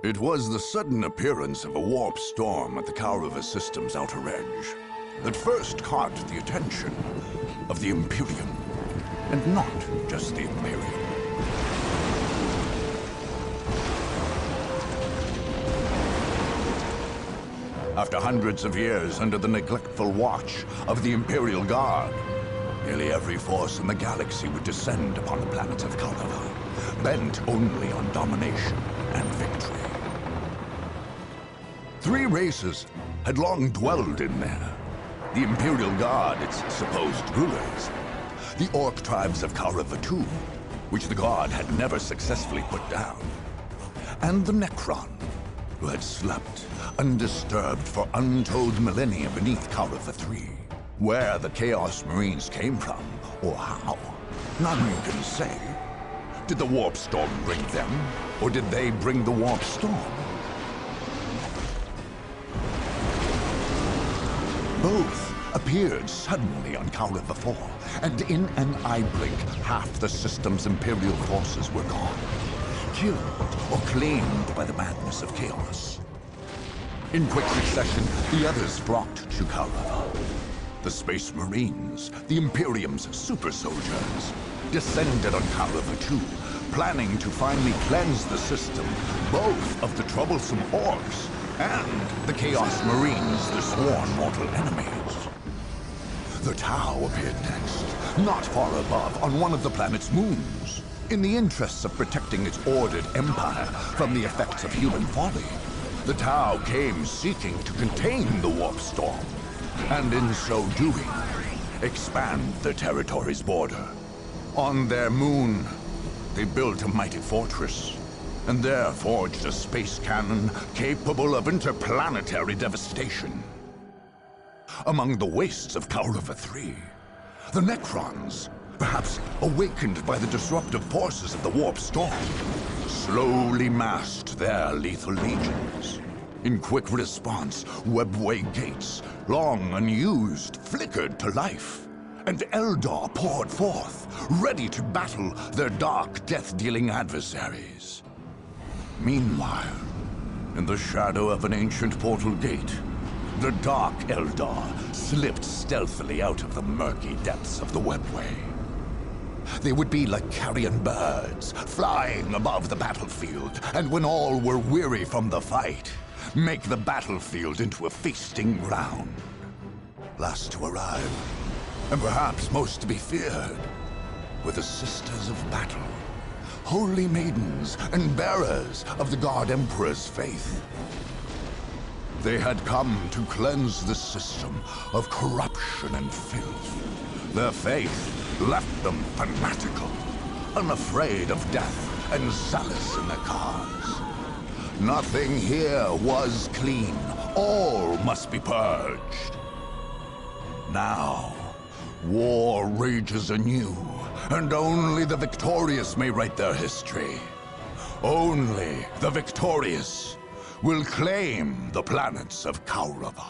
It was the sudden appearance of a warp storm at the Kaurava system's outer edge that first caught the attention of the Imperium, and not just the Imperium. After hundreds of years under the neglectful watch of the Imperial Guard, nearly every force in the galaxy would descend upon the planet of Kaurava, bent only on domination and victory. 3 races had long dwelled in there. The Imperial Guard, its supposed rulers, the Orc tribes of Kaurava II, which the Guard had never successfully put down, and the Necron, who had slept undisturbed for untold millennia beneath Kaurava III. Where the Chaos Marines came from, or how, none can say. Did the Warp Storm bring them, or did they bring the Warp Storm? Both appeared suddenly on Kaurava IV, and in an eye blink, half the system's Imperial forces were gone, killed or claimed by the madness of chaos. In quick succession, the others flocked to Kaurava. The Space Marines, the Imperium's super soldiers, descended on Kaurava II, planning to finally cleanse the system, both of the troublesome Orcs and the Chaos Marines, the sworn mortal enemies. The Tau appeared next, not far above, on one of the planet's moons. In the interests of protecting its ordered empire from the effects of human folly, the Tau came seeking to contain the Warp Storm, and in so doing, expand the territory's border. On their moon, they built a mighty fortress, and there forged a space cannon capable of interplanetary devastation. Among the wastes of Kaurava III, the Necrons, perhaps awakened by the disruptive forces of the Warp Storm, slowly massed their lethal legions. In quick response, webway gates, long unused, flickered to life, and Eldar poured forth, ready to battle their dark, death-dealing adversaries. Meanwhile, in the shadow of an ancient portal gate, the Dark Eldar slipped stealthily out of the murky depths of the webway. They would be like carrion birds, flying above the battlefield, and when all were weary from the fight, make the battlefield into a feasting ground. Last to arrive, and perhaps most to be feared, were the Sisters of Battle, holy maidens and bearers of the God Emperor's faith. They had come to cleanse the system of corruption and filth. Their faith left them fanatical, unafraid of death and zealous in their cause. Nothing here was clean. All must be purged. Now, war rages anew, and only the victorious may write their history. Only the victorious will claim the planets of Kaurava.